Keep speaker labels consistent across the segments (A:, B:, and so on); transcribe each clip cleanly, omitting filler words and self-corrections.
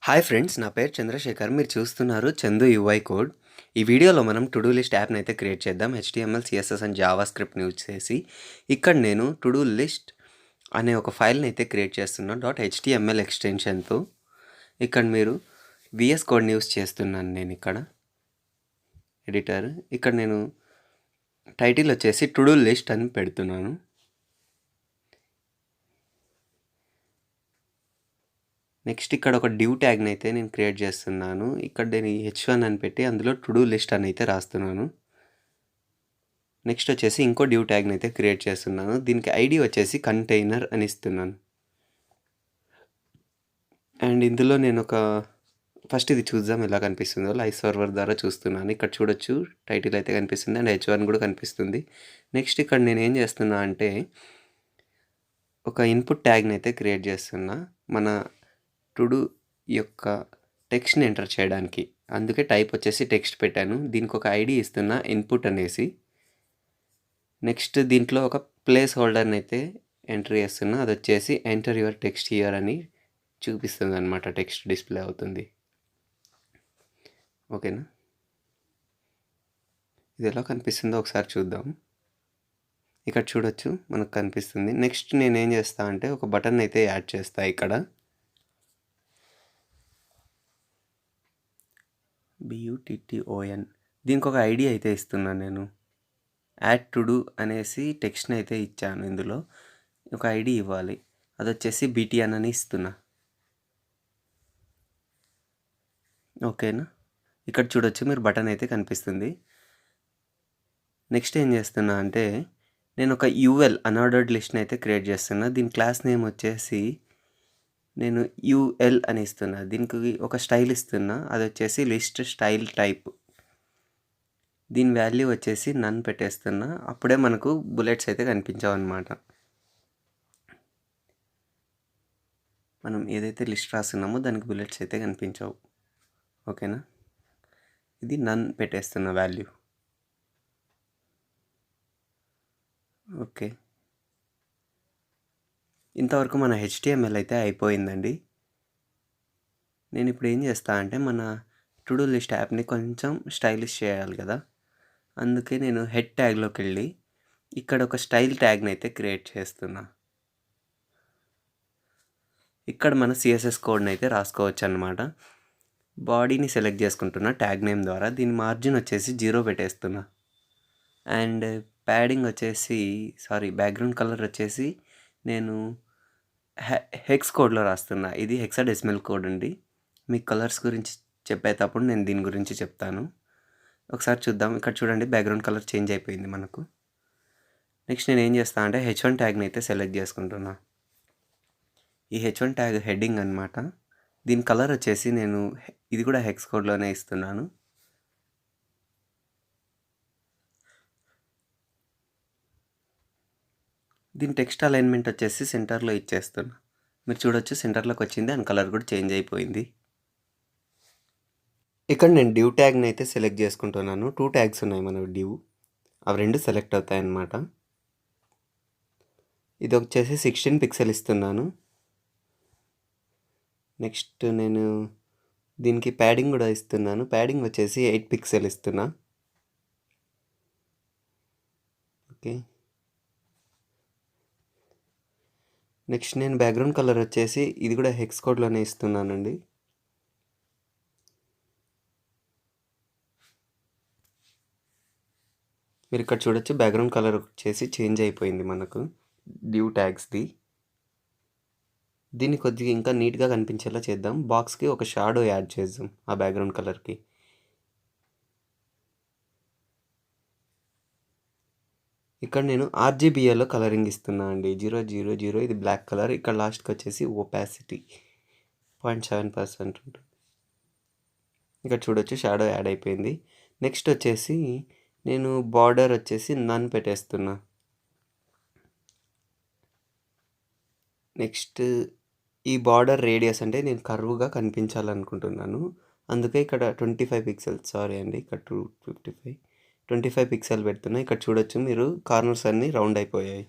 A: Hi friends, నా పేరు చంద్రశేఖర్. మీరు చూస్తున్నారు చందు యూఐ కోడ్. ఈ వీడియోలో మనం టు డూ లిస్ట్ యాప్ని అయితే క్రియేట్ చేద్దాం. HTML, CSS అండ్ జావాస్క్రిప్ట్ని యూజ్ చేసి. ఇక్కడ నేను టు డూ లిస్ట్ అనే ఒక ఫైల్ని అయితే క్రియేట్ చేస్తున్నాను .html ఎక్స్టెన్షన్తో. ఇక్కడ మీరు VS కోడ్ని యూజ్ చేస్తున్నాను నేను ఇక్కడ ఎడిటర్. ఇక్కడ నేను టైటిల్ వచ్చేసి టు డూ లిస్ట్ అని పెడుతున్నాను. నెక్స్ట్ ఇక్కడ ఒక డ్యూ ట్యాగ్ని అయితే నేను క్రియేట్ చేస్తున్నాను. ఇక్కడ నేను H1 అని పెట్టి అందులో టు డూ లిస్ట్ అని అయితే రాస్తున్నాను. నెక్స్ట్ వచ్చేసి ఇంకో డ్యూ ట్యాగ్ని అయితే క్రియేట్ చేస్తున్నాను. దీనికి ఐడి వచ్చేసి కంటైనర్ అని ఇస్తున్నాను. అండ్ ఇందులో నేను ఫస్ట్ ఇది చూద్దాం ఎలా కనిపిస్తుందో. లైవ్ సర్వర్ ద్వారా చూస్తున్నాను. ఇక్కడ చూడొచ్చు టైటిల్ అయితే కనిపిస్తుంది అండ్ H1 కూడా కనిపిస్తుంది. నెక్స్ట్ ఇక్కడ నేను ఏం చేస్తున్నా అంటే ఒక ఇన్పుట్ ట్యాగ్ని అయితే క్రియేట్ చేస్తున్నా మన టు డూ యొక్క టెక్స్ట్ని ఎంటర్ చేయడానికి. అందుకే టైప్ వచ్చేసి టెక్స్ట్ పెట్టాను. దీనికి ఒక ఐడి ఇస్తున్నా ఇన్పుట్ అనేసి. నెక్స్ట్ దీంట్లో ఒక ప్లేస్ హోల్డర్ని అయితే ఎంటర్ చేస్తున్నా. అది వచ్చేసి ఎంటర్ యువర్ టెక్స్ట్ హియర్ అని చూపిస్తుంది అనమాట. టెక్స్ట్ డిస్ప్లే అవుతుంది. ఓకేనా, ఇది ఎలా కనిపిస్తుందో ఒకసారి చూద్దాం. ఇక్కడ చూడొచ్చు మనకు కనిపిస్తుంది. నెక్స్ట్ నేనేం చేస్తా అంటే ఒక బటన్ అయితే యాడ్ చేస్తా ఇక్కడ. BUTTON. దీనికి ఒక ఐడి అయితే ఇస్తున్నాను నేను. యాడ్ టు డూ అనేసి టెక్స్ట్ని అయితే ఇచ్చాను. ఇందులో ఒక ఐడి ఇవ్వాలి. అది వచ్చేసి BTN అని ఇస్తున్నా. ఓకేనా, ఇక్కడ చూడొచ్చు మీరు బటన్ అయితే కనిపిస్తుంది. నెక్స్ట్ ఏం చేస్తున్నా అంటే నేను ఒక UL అన్ఆర్డర్డ్ లిస్ట్ని అయితే క్రియేట్ చేస్తున్నా. దీని క్లాస్ నేమ్ వచ్చేసి నేను UL అని ఇస్తున్నా. దీనికి ఒక స్టైల్ ఇస్తున్నా. అది వచ్చేసి లిస్ట్ స్టైల్ టైప్. దీని వాల్యూ వచ్చేసి నన్ పెట్టేస్తున్నా. అప్పుడే మనకు బుల్లెట్స్ అయితే కనిపించావు అనమాట. మనం ఏదైతే లిస్ట్ రాస్తున్నామో దానికి బుల్లెట్స్ అయితే కనిపించవు. ఓకేనా, ఇది నన్ పెట్టేస్తున్న వాల్యూ. ఓకే, ఇంతవరకు మన HTML అయితే అయిపోయిందండి. నేను ఇప్పుడు ఏం చేస్తా అంటే మన టు డూ లిస్ట్ యాప్ని కొంచెం స్టైలిష్ చేయాలి కదా. అందుకే నేను హెడ్ ట్యాగ్లోకి వెళ్ళి ఇక్కడ ఒక స్టైల్ ట్యాగ్ని అయితే క్రియేట్ చేస్తున్నా. ఇక్కడ మన CSS కోడ్ని అయితే రాసుకోవచ్చు అన్నమాట. బాడీని సెలెక్ట్ చేసుకుంటున్నా ట్యాగ్ నేమ్ ద్వారా. దీని మార్జిన్ వచ్చేసి 0 పెట్టేస్తున్నా. అండ్ ప్యాడింగ్ వచ్చేసి బ్యాక్గ్రౌండ్ కలర్ వచ్చేసి నేను హెక్స్ కోడ్లో రాస్తున్నా. ఇది హెక్సాడెసిమల్ కోడ్ అండి. మీకు కలర్స్ గురించి చెప్పేటప్పుడు నేను దీని గురించి చెప్తాను. ఒకసారి చూద్దాం. ఇక్కడ చూడండి బ్యాక్గ్రౌండ్ కలర్ చేంజ్ అయిపోయింది మనకు. నెక్స్ట్ నేను ఏం చేస్తాను అంటే H1 ట్యాగ్ని అయితే సెలెక్ట్ చేసుకుంటున్నా. ఈ H1 ట్యాగ్ హెడ్డింగ్ అనమాట. దీని కలర్ వచ్చేసి నేను ఇది కూడా హెక్స్ కోడ్లోనే ఇస్తున్నాను. దీని టెక్స్ట్ అలైన్మెంట్ వచ్చేసి సెంటర్లో ఇచ్చేస్తున్నా. మీరు చూడొచ్చు సెంటర్లోకి వచ్చింది అండ్ కలర్ కూడా చేంజ్ అయిపోయింది. ఇక్కడ నేను డ్యూ ట్యాగ్ని అయితే సెలెక్ట్ చేసుకుంటున్నాను. 2 ట్యాగ్స్ ఉన్నాయి మన డ్యూ, అవి 2 సెలెక్ట్ అవుతాయి అన్నమాట. ఇది వచ్చేసి 16 పిక్సెల్ ఇస్తున్నాను. నెక్స్ట్ నేను దీనికి ప్యాడింగ్ కూడా ఇస్తున్నాను. ప్యాడింగ్ వచ్చేసి 8 పిక్సెల్ ఇస్తున్నా. ఓకే, నెక్స్ట్ నేను బ్యాక్గ్రౌండ్ కలర్ వచ్చేసి ఇది కూడా హెక్స్ కోడ్లోనే ఇస్తున్నానండి. మీరు ఇక్కడ చూడొచ్చు బ్యాక్గ్రౌండ్ కలర్ వచ్చేసి చేంజ్ అయిపోయింది మనకు డ్యూ ట్యాగ్స్ది. దీన్ని కొద్దిగా ఇంకా నీట్గా కనిపించేలా చేద్దాం. బాక్స్కి ఒక షాడో యాడ్ చేద్దాం ఆ బ్యాక్గ్రౌండ్ కలర్కి. ఇక్కడ నేను RGBAలో కలరింగ్ ఇస్తున్నా అండి. 000. ఇది బ్లాక్ కలర్. ఇక్కడ లాస్ట్కి వచ్చేసి ఓపాసిటీ 0.7% ఉంటుంది. ఇక్కడ చూడొచ్చు షాడో యాడ్ అయిపోయింది. నెక్స్ట్ వచ్చేసి నేను బార్డర్ వచ్చేసి నన్ పెట్టేస్తున్నా. నెక్స్ట్ ఈ బార్డర్ రేడియస్ అంటే నేను కర్వ్గా కనిపించాలనుకుంటున్నాను. అందుకే ఇక్కడ 25 పిక్సెల్స్ ఇక్కడ 25 పిక్సెల్ పెడుతున్నా. ఇక్కడ చూడొచ్చు మీరు కార్నర్స్ అన్నీ రౌండ్ అయిపోయాయి.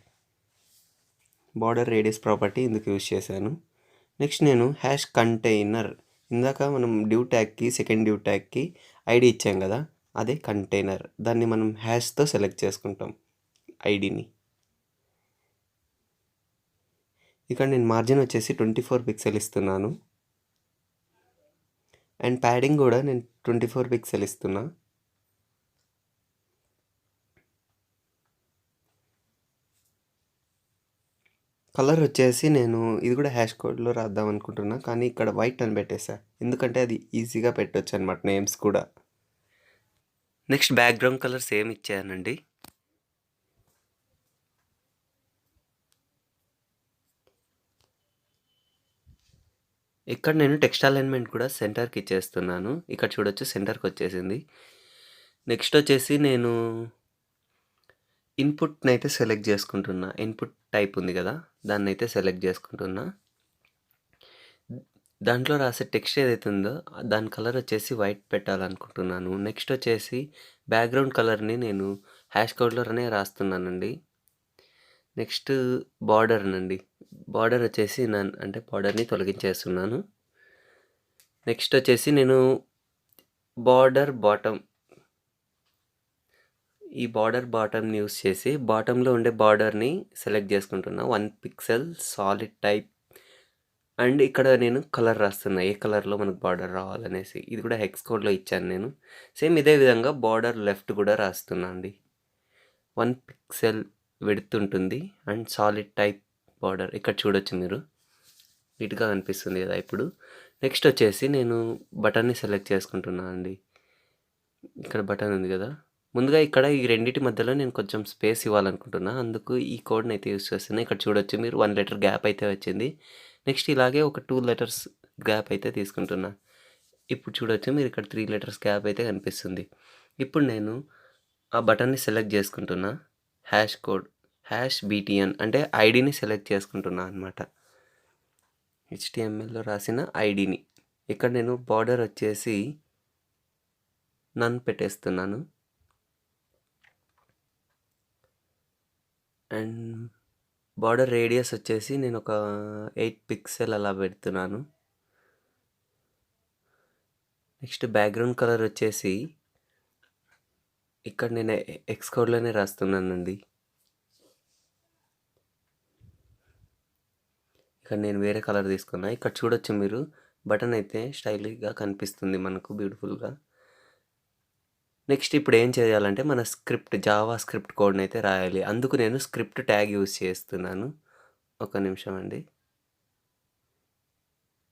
A: బార్డర్ రేడియస్ ప్రాపర్టీ ఇందుకు యూజ్ చేశాను. నెక్స్ట్ నేను కంటైనర్ ఇందాక మనం డివ్ ట్యాగ్కి సెకండ్ డివ్ ట్యాగ్కి ఐడి ఇచ్చాం కదా, అదే కంటైనర్. దాన్ని మనం హ్యాష్తో సెలెక్ట్ చేసుకుంటాం ఐడిని. ఇక్కడ నేను మార్జిన్ వచ్చేసి 24 పిక్సెల్ ఇస్తున్నాను. అండ్ ప్యాడింగ్ కూడా నేను 24 పిక్సెల్ ఇస్తున్నా. కలర్ వచ్చేసి నేను ఇది కూడా హ్యాష్ కోడ్లో రాద్దాం అనుకుంటున్నా, కానీ ఇక్కడ వైట్ అని పెట్టేసా, ఎందుకంటే అది ఈజీగా పెట్టవచ్చు అనమాట నేమ్స్ కూడా. నెక్స్ట్ బ్యాక్గ్రౌండ్ కలర్ సేమ్ ఇచ్చానండి. ఇక్కడ నేను టెక్స్ట్ అలైన్మెంట్ కూడా సెంటర్కి ఇచ్చేస్తున్నాను. ఇక్కడ చూడొచ్చు సెంటర్కి వచ్చేసింది. నెక్స్ట్ వచ్చేసి నేను ఇన్పుట్ని అయితే సెలెక్ట్ చేసుకుంటున్నా. ఇన్పుట్ టైప్ ఉంది కదా, దాన్ని అయితే సెలెక్ట్ చేసుకుంటున్నా. దాంట్లో రాసే టెక్స్ట్ ఏదైతే ఉందో దాని కలర్ వచ్చేసి వైట్ పెట్టాలనుకుంటున్నాను. నెక్స్ట్ వచ్చేసి బ్యాక్గ్రౌండ్ కలర్ని నేను హ్యాష్ కోడ్లోనే రాస్తున్నానండి. నెక్స్ట్ బార్డర్నండి. బార్డర్ వచ్చేసి అంటే బార్డర్ని తొలగించేస్తున్నాను. నెక్స్ట్ వచ్చేసి నేను బార్డర్ బాటమ్, ఈ బార్డర్ బాటమ్ని యూస్ చేసి బాటంలో ఉండే బార్డర్ని సెలెక్ట్ చేసుకుంటున్నా. 1 పిక్సెల్ సాలిడ్ టైప్. అండ్ ఇక్కడ నేను కలర్ రాస్తున్నా, ఏ కలర్లో మనకు బార్డర్ రావాలనేసి. ఇది కూడా హెక్స్ కోడ్లో ఇచ్చాను నేను. సేమ్ ఇదే విధంగా బార్డర్ లెఫ్ట్ కూడా రాస్తున్నా అండి. 1 పిక్సెల్ విడ్త్ ఉంటుంది అండ్ సాలిడ్ టైప్ బార్డర్. ఇక్కడ చూడొచ్చు మీరు, నీట్గా కనిపిస్తుంది కదా ఇప్పుడు. నెక్స్ట్ వచ్చేసి నేను బటన్ని సెలెక్ట్ చేసుకుంటున్నా అండి. ఇక్కడ బటన్ ఉంది కదా, ముందుగా ఇక్కడ ఈ రెండింటి మధ్యలో నేను కొంచెం స్పేస్ ఇవ్వాలనుకుంటున్నా, అందుకు ఈ కోడ్ని అయితే యూస్ చేస్తున్నా. ఇక్కడ చూడొచ్చు మీరు 1 లెటర్ గ్యాప్ అయితే వచ్చింది. నెక్స్ట్ ఇలాగే ఒక 2 లెటర్స్ గ్యాప్ అయితే తీసుకుంటున్నా. ఇప్పుడు చూడొచ్చు మీరు ఇక్కడ 3 లెటర్స్ గ్యాప్ అయితే కనిపిస్తుంది. ఇప్పుడు నేను ఆ బటన్ని సెలెక్ట్ చేసుకుంటున్నా. హ్యాష్ కోడ్ #btn అంటే ఐడిని సెలెక్ట్ చేసుకుంటున్నా అనమాట. HTMLలో రాసిన ఐడిని. ఇక్కడ నేను బార్డర్ వచ్చేసి నన్ పెట్టేస్తున్నాను. అండ్ బార్డర్ రేడియస్ వచ్చేసి నేను ఒక 8 పిక్సెల్ అలా పెడుతున్నాను. నెక్స్ట్ బ్యాక్గ్రౌండ్ కలర్ వచ్చేసి ఇక్కడ నేను ఎక్స్ కోడ్లోనే రాస్తున్నానండి. ఇక్కడ నేను వేరే కలర్ తీసుకున్నా. ఇక్కడ చూడొచ్చు మీరు బటన్ అయితే స్టైల్గా కనిపిస్తుంది మనకు, బ్యూటిఫుల్గా. నెక్స్ట్ ఇప్పుడు ఏం చేయాలంటే మన జావా స్క్రిప్ట్ కోడ్ని అయితే రాయాలి. అందుకు నేను స్క్రిప్ట్ ట్యాగ్ యూజ్ చేస్తున్నాను. ఒక నిమిషం అండి.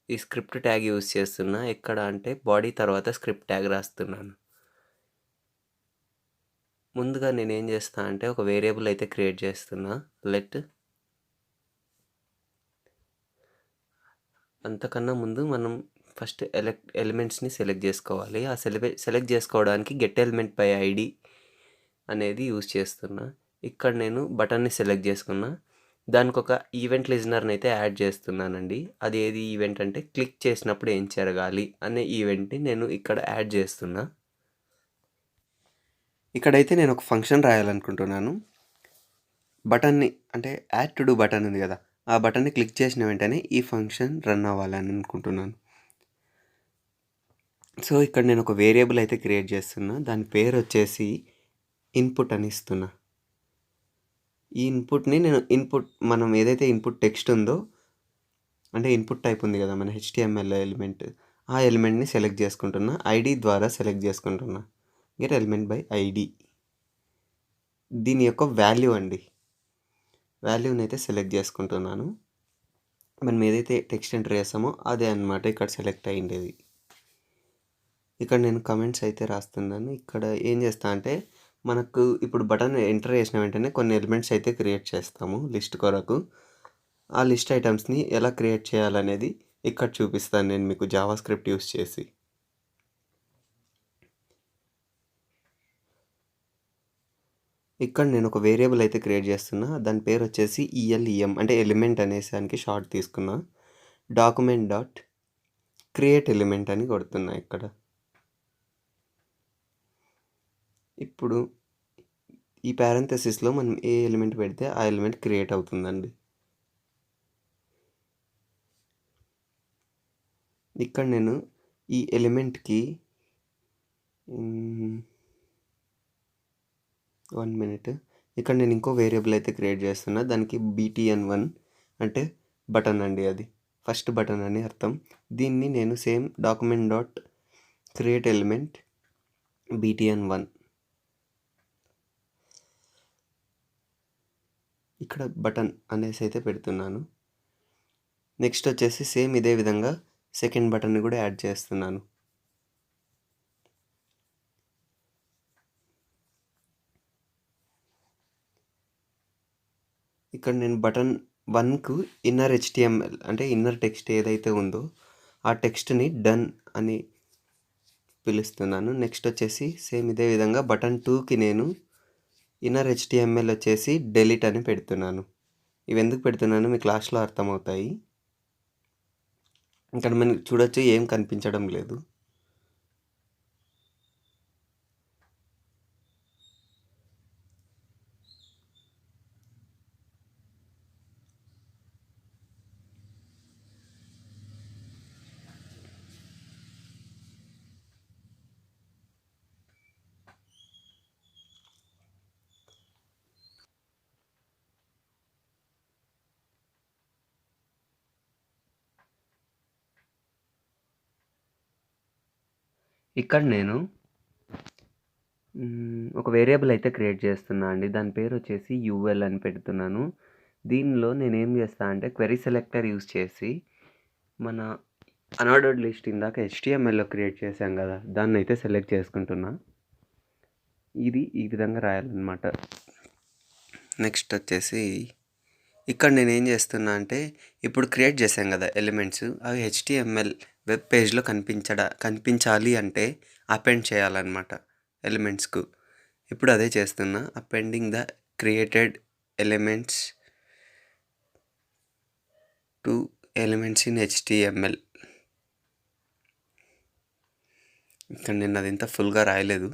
A: ఈ స్క్రిప్ట్ ట్యాగ్ యూజ్ చేస్తున్నా. ఎక్కడ అంటే బాడీ తర్వాత స్క్రిప్ట్ ట్యాగ్ రాస్తున్నాను. ముందుగా నేను ఏం చేస్తా అంటే ఒక వేరియబుల్ అయితే క్రియేట్ చేస్తున్నా, లెట్. అంతకన్నా ముందు మనం ఫస్ట్ ఎలిమెంట్స్ని సెలెక్ట్ చేసుకోవాలి. ఆ సెలెక్ట్ చేసుకోవడానికి గెట్ ఎలిమెంట్ బై ఐడి అనేది యూజ్ చేస్తున్నా. ఇక్కడ నేను బటన్ని సెలెక్ట్ చేసుకున్నా. దానికి ఒక ఈవెంట్ లిజనర్ని అయితే యాడ్ చేస్తున్నానండి. అది ఏది ఈవెంట్ అంటే క్లిక్ చేసినప్పుడు ఏం జరగాలి అనే ఈవెంట్ని నేను ఇక్కడ యాడ్ చేస్తున్నా. ఇక్కడైతే నేను ఒక ఫంక్షన్ రాయాలనుకుంటున్నాను. బటన్ని అంటే యాడ్ టు డూ బటన్ ఉంది కదా, ఆ బటన్ని క్లిక్ చేసిన వెంటనే ఈ ఫంక్షన్ రన్ అవ్వాలని అనుకుంటున్నాను. సో ఇక్కడ నేను ఒక వేరియబుల్ అయితే క్రియేట్ చేస్తున్నా. దాని పేరు వచ్చేసి ఇన్పుట్ అని ఇస్తున్నా. ఈ ఇన్పుట్ని నేను మనం ఏదైతే ఇన్పుట్ టెక్స్ట్ ఉందో అంటే ఇన్పుట్ టైప్ ఉంది కదా మన HTML ఎలిమెంట్, ఆ ఎలిమెంట్ని సెలెక్ట్ చేసుకుంటున్నా. ఐడి ద్వారా సెలెక్ట్ చేసుకుంటున్నా. Get element by ID. దీని యొక్క వాల్యూ అండి, వాల్యూని అయితే సెలెక్ట్ చేసుకుంటున్నాను. మనం ఏదైతే టెక్స్ట్ ఎంటర్ చేస్తామో అదే అన్నమాట ఇక్కడ సెలెక్ట్ అయ్యిండేది. ఇక్కడ నేను కమెంట్స్ అయితే రాస్తున్నాను. ఇక్కడ ఏం చేస్తా అంటే మనకు ఇప్పుడు బటన్ ఎంటర్ చేసిన వెంటనే కొన్ని ఎలిమెంట్స్ అయితే క్రియేట్ చేస్తాము లిస్ట్ కొరకు. ఆ లిస్ట్ ఐటమ్స్ని ఎలా క్రియేట్ చేయాలనేది ఇక్కడ చూపిస్తాను నేను మీకు జావా స్క్రిప్ట్ యూస్ చేసి. ఇక్కడ నేను ఒక వేరియబుల్ అయితే క్రియేట్ చేస్తున్నా. దాని పేరు వచ్చేసి ELEM అంటే ఎలిమెంట్ అనేసానికి షార్ట్ తీసుకున్నా. డాక్యుమెంట్ డాట్ క్రియేట్ ఎలిమెంట్ అని కొడుతున్నా ఇక్కడ. ఇప్పుడు ఈ పారెంథసిస్లో మనం ఏ ఎలిమెంట్ పెడితే ఆ ఎలిమెంట్ క్రియేట్ అవుతుందండి. ఇక్కడ నేను ఈ ఎలిమెంట్కి 1 మినిట్. ఇక్కడ నేను ఇంకో వేరియబుల్ అయితే క్రియేట్ చేస్తున్నా. దానికి btn1 అంటే బటన్ అండి, అది ఫస్ట్ బటన్ అని అర్థం. దీన్ని నేను same document dot create element btn1 ఇక్కడ బటన్ అనేసి అయితే పెడుతున్నాను. నెక్స్ట్ వచ్చేసి సేమ్ ఇదే విధంగా సెకండ్ బటన్ని కూడా యాడ్ చేస్తున్నాను. ఇక్కడ నేను బటన్ 1కు ఇన్నర్ HTML అంటే ఇన్నర్ టెక్స్ట్ ఏదైతే ఉందో ఆ టెక్స్ట్ని డన్ అని పిలుస్తున్నాను. నెక్స్ట్ వచ్చేసి సేమ్ ఇదే విధంగా బటన్ 2కి నేను ఇన్నర్ HTML వచ్చేసి డెలీట్ అని పెడుతున్నాను. ఇవి ఎందుకు పెడుతున్నాను మీకు లాస్ట్లో అర్థమవుతాయి. ఇక్కడ మనం చూడొచ్చు ఏం కనిపించడం లేదు. ఇక్కడ నేను ఒక వేరియబుల్ అయితే క్రియేట్ చేస్తున్నా అండి. దాని పేరు వచ్చేసి యూఎల్ అని పెడుతున్నాను. దీనిలో నేను ఏం చేస్తా అంటే క్వెరీ సెలెక్టర్ యూస్ చేసి మన అన్ఆర్డర్డ్ లిస్ట్ ఇందాక HTMLలో క్రియేట్ చేశాం కదా, దాన్ని అయితే సెలెక్ట్ చేసుకుంటున్నా. ఇది ఈ విధంగా రాయాలన్నమాట. నెక్స్ట్ వచ్చేసి ఇక్కడ నేను ఏం చేస్తున్నా అంటే ఇప్పుడు క్రియేట్ చేశాం కదా ఎలిమెంట్స్, అవి HTML వెబ్ పేజ్లో కనిపించాలి అంటే అపెండ్ చేయాలన్నమాట ఎలిమెంట్స్కు. ఇప్పుడు అదే చేస్తున్నా, appending the created elements to elements in HTML. ఇక్కడ నేను అది ఇంత ఫుల్గా రాయలేదు.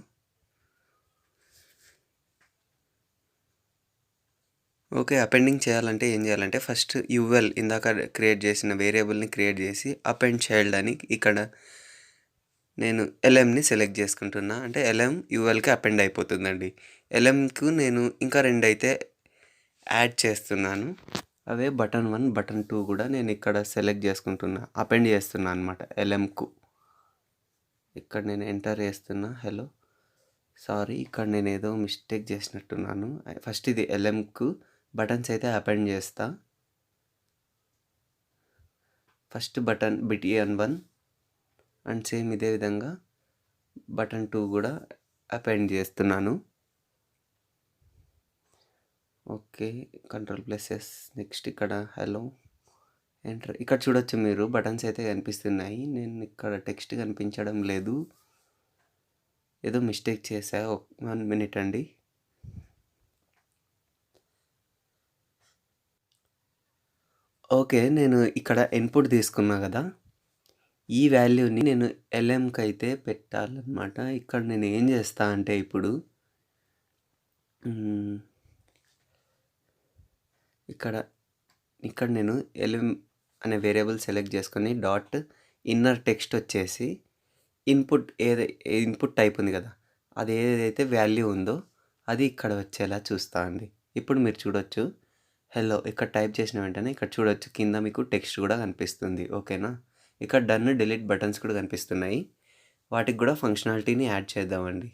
A: ఓకే, అపెండింగ్ చేయాలంటే ఏం చేయాలంటే ఫస్ట్ యూఎల్ ఇందాక క్రియేట్ చేసిన వేరియబుల్ని క్రియేట్ చేసి అపెండ్ చైల్డ్ అని ఇక్కడ నేను LMని సెలెక్ట్ చేసుకుంటున్నా. అంటే LM యూఎల్కి అపెండ్ అయిపోతుందండి. LMకు నేను ఇంకా 2 అయితే యాడ్ చేస్తున్నాను. అవే బటన్ 1 బటన్ 2 కూడా నేను ఇక్కడ సెలెక్ట్ చేసుకుంటున్నా, అపెండ్ చేస్తున్నా అనమాట LMకు. ఇక్కడ నేను ఎంటర్ చేస్తున్నా. హలో, సారీ, ఇక్కడ నేను ఏదో మిస్టేక్ చేసినట్టున్నాను. ఫస్ట్ ఇది LMకు బటన్స్ అయితే అపెండ్ చేస్తా. First button btn1 and same ఇదే విధంగా బటన్ 2 కూడా అపెండ్ చేస్తున్నాను. Okay, Ctrl+S. నెక్స్ట్ ఇక్కడ హలో ఎంటర్. ఇక్కడ చూడొచ్చు మీరు బటన్స్ అయితే కనిపిస్తున్నాయి. నేను ఇక్కడ టెక్స్ట్ కనిపించడం లేదు, ఏదో మిస్టేక్ చేశా. 1 మినిట్ అండి. ఓకే, నేను ఇక్కడ ఇన్పుట్ తీసుకున్నా కదా, ఈ వాల్యూని నేను LMకి అయితే పెట్టాలన్నమాట. ఇక్కడ నేను ఏం చేస్తా అంటే ఇప్పుడు ఇక్కడ నేను LM అనే వేరియబుల్ సెలెక్ట్ చేసుకొని డాట్ ఇన్నర్ టెక్స్ట్ వచ్చేసి ఇన్పుట్ టైప్ ఉంది కదా, అది ఏదైతే వాల్యూ ఉందో అది ఇక్కడ వచ్చేలా చూస్తా అండి. ఇప్పుడు మీరు చూడొచ్చు హలో ఇక్కడ టైప్ చేసిన వెంటనే ఇక్కడ చూడొచ్చు కింద మీకు టెక్స్ట్ కూడా కనిపిస్తుంది. ఓకేనా, ఇక్కడ డన్ డిలీట్ బటన్స్ కూడా కనిపిస్తున్నాయి. వాటికి కూడా ఫంక్షనాలిటీని యాడ్ చేద్దామండి.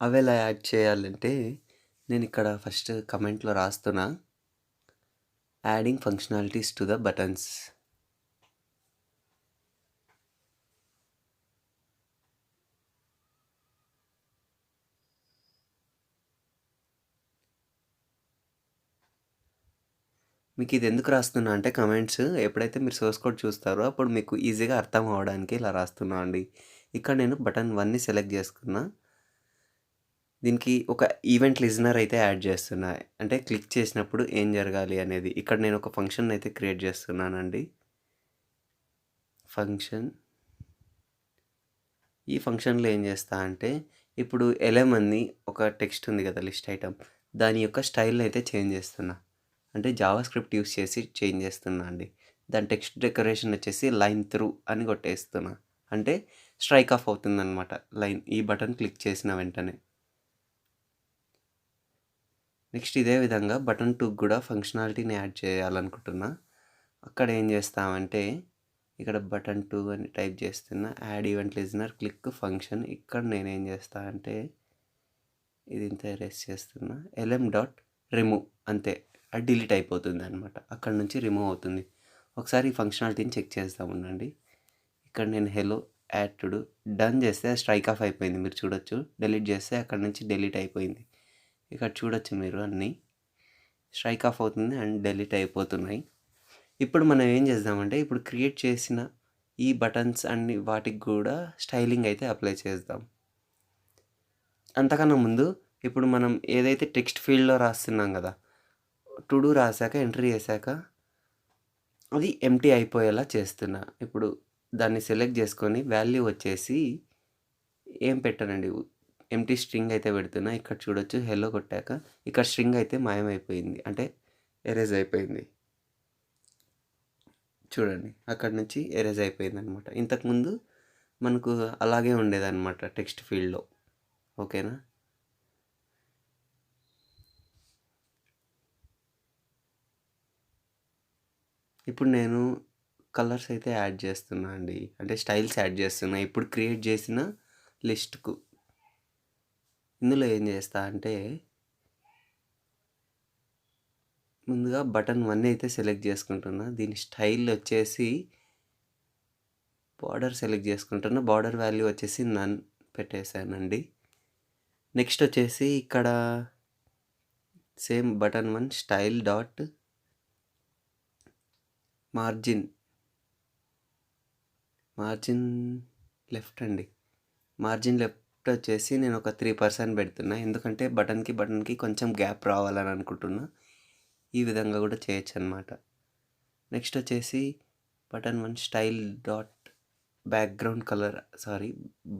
A: అవి ఎలా యాడ్ చేయాలంటే నేను ఇక్కడ ఫస్ట్ కమెంట్లో రాస్తున్నా, adding functionalities to the buttons. మీకు ఇది ఎందుకు రాస్తున్నా అంటే కమెంట్స్ ఎప్పుడైతే మీరు సోర్స్ కోడ్ చూస్తారో అప్పుడు మీకు ఈజీగా అర్థం అవడానికి ఇలా రాస్తున్నా అండి. ఇక్కడ నేను బటన్ 1ని సెలెక్ట్ చేసుకున్నా. దీనికి ఒక ఈవెంట్ లిజనర్ అయితే యాడ్ చేస్తున్నా, అంటే క్లిక్ చేసినప్పుడు ఏం జరగాలి అనేది. ఇక్కడ నేను ఒక ఫంక్షన్ అయితే క్రియేట్ చేస్తున్నానండి. ఫంక్షన్, ఈ ఫంక్షన్లో ఏం చేస్తా అంటే ఇప్పుడు LM అని ఒక టెక్స్ట్ ఉంది కదా లిస్ట్ ఐటమ్, దాని యొక్క స్టైల్ అయితే చేంజ్ చేస్తున్నా. అంటే జావాస్క్రిప్ట్ యూస్ చేసి చేంజ్ చేస్తున్నా అండి. దాని టెక్స్ట్ డెకరేషన్ వచ్చేసి లైన్ త్రూ అని కొట్టేస్తున్నా. అంటే స్ట్రైక్ ఆఫ్ అవుతుందన్నమాట లైన్ ఈ బటన్ క్లిక్ చేసిన వెంటనే. నెక్స్ట్ ఇదే విధంగా బటన్ 2 కూడా ఫంక్షనాలిటీని యాడ్ చేయాలనుకుంటున్నా. అక్కడ ఏం చేస్తామంటే ఇక్కడ బటన్ 2 అని టైప్ చేస్తున్నా. Add event listener click function. ఇక్కడ నేనేం చేస్తా అంటే ఇది ఇంత ఎరేస్ చేస్తున్నా. lm.remove అంతే, అది డిలీట్ అయిపోతుంది అనమాట. అక్కడ నుంచి రిమూవ్ అవుతుంది. ఒకసారి ఈ ఫంక్షనాలిటీని చెక్ చేద్దాం ఉండండి. ఇక్కడ నేను hello add to do done చేస్తే స్ట్రైక్ ఆఫ్ అయిపోయింది, మీరు చూడొచ్చు. డిలీట్ చేస్తే అక్కడ నుంచి డిలీట్ అయిపోయింది. ఇక్కడ చూడొచ్చు మీరు అన్నీ స్ట్రైక్ ఆఫ్ అవుతుంది అండ్ డిలీట్ అయిపోతున్నాయి. ఇప్పుడు మనం ఏం చేద్దామంటే ఇప్పుడు క్రియేట్ చేసిన ఈ బటన్స్ అన్ని వాటికి కూడా స్టైలింగ్ అయితే అప్లై చేద్దాం. అంతకన్నా ముందు ఇప్పుడు మనం ఏదైతే టెక్స్ట్ ఫీల్డ్లో రాస్తున్నాం కదా, టు డూ రాశాక ఎంట్రీ చేశాక అది ఎంటీ అయిపోయేలా చేస్తున్నా. ఇప్పుడు దాన్ని సెలెక్ట్ చేసుకొని వాల్యూ వచ్చేసి ఏం పెట్టానండి, ఎంటీ స్ట్రింగ్ అయితే పెడుతున్నా. ఇక్కడ చూడొచ్చు హెల్లో కొట్టాక ఇక్కడ స్ట్రింగ్ అయితే మాయమైపోయింది, అంటే ఎరేజ్ అయిపోయింది. చూడండి అక్కడ నుంచి ఎరేజ్ అయిపోయింది అనమాట. ఇంతకుముందు మనకు అలాగే ఉండేదన్నమాట టెక్స్ట్ ఫీల్డ్లో. ఓకేనా? ఇప్పుడు నేను కలర్స్ అయితే యాడ్ చేస్తున్నా అండి, అంటే స్టైల్స్ యాడ్ చేస్తున్నా ఇప్పుడు క్రియేట్ చేసిన లిస్ట్కు. ఇందులో ఏం చేస్తా అంటే ముందుగా బటన్ 1 అయితే సెలెక్ట్ చేసుకుంటున్నా. దీని స్టైల్ వచ్చేసి బార్డర్ సెలెక్ట్ చేసుకుంటున్నా. బార్డర్ వాల్యూ వచ్చేసి నన్ పెట్టేశానండి. నెక్స్ట్ వచ్చేసి ఇక్కడ same button 1 style dot margin left అండి. మార్జిన్ లెఫ్ట్ వచ్చేసి నేను ఒక 3% పెడుతున్నా, ఎందుకంటే బటన్కి కొంచెం గ్యాప్ రావాలని అనుకుంటున్నా. ఈ విధంగా కూడా చేయొచ్చు అనమాట. నెక్స్ట్ వచ్చేసి button 1 style dot background colour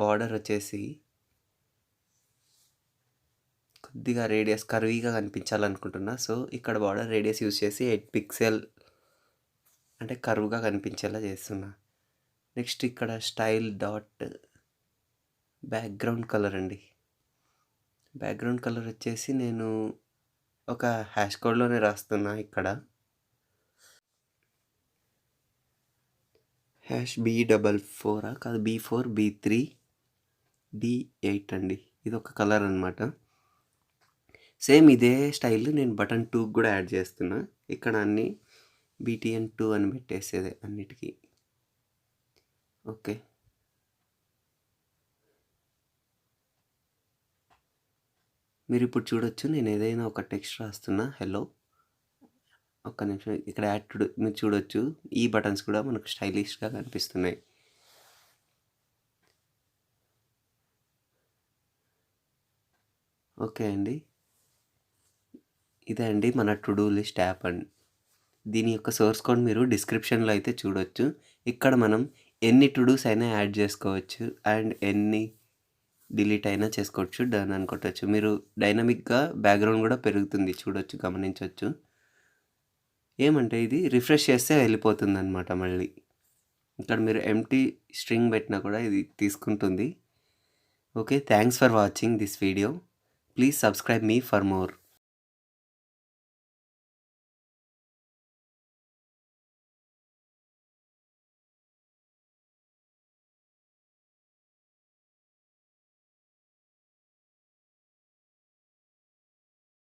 A: border వచ్చేసి కొద్దిగా రేడియస్ కర్వీగా కనిపించాలనుకుంటున్నా. సో ఇక్కడ బార్డర్ రేడియస్ యూస్ చేసి 8 పిక్సెల్ అంటే కర్వ్గా కనిపించేలా చేస్తున్నా. నెక్స్ట్ ఇక్కడ స్టైల్ డాట్ బ్యాక్గ్రౌండ్ కలర్ అండి. బ్యాక్గ్రౌండ్ కలర్ వచ్చేసి నేను ఒక హ్యాష్ కోడ్లోనే రాస్తున్నా. ఇక్కడ #B44 కాదు, B4 B3 D8 అండి. ఇది ఒక కలర్ అనమాట. సేమ్ ఇదే స్టైల్ నేను బటన్ 2 కూడా యాడ్ చేస్తున్నా. ఇక్కడ అన్ని BTN2 అని పెట్టేసేదే అన్నిటికీ. ఓకే, మీరు ఇప్పుడు చూడొచ్చు నేను ఏదైనా ఒక టెక్స్ట్ రాస్తున్నా. హలో, ఒక్క నిమిషం. ఇక్కడ యాడ్ టు మీరు చూడొచ్చు ఈ బటన్స్ కూడా మనకు స్టైలిష్గా కనిపిస్తున్నాయి. ఓకే అండి, ఇదే అండి మన టు డూ లిస్ట్ యాప్ అండి. దీని యొక్క సోర్స్ కోడ్ మీరు డిస్క్రిప్షన్లో అయితే చూడొచ్చు. ఇక్కడ మనం ఎన్ని టు డూస్ అయినా యాడ్ చేసుకోవచ్చు అండ్ ఎన్ని డిలీట్ అయినా చేసుకోవచ్చు. డన్ అని కొట్టచ్చు. మీరు డైనమిక్గా బ్యాక్గ్రౌండ్ కూడా పెరుగుతుంది, చూడొచ్చు, గమనించవచ్చు. ఏమంటే ఇది రిఫ్రెష్ చేస్తే వెళ్ళిపోతుంది అనమాట. మళ్ళీ ఇక్కడ మీరు ఎంటీ స్ట్రింగ్ పెట్టినా కూడా ఇది తీసుకుంటుంది. Okay, thanks for watching this video. Please subscribe me for more.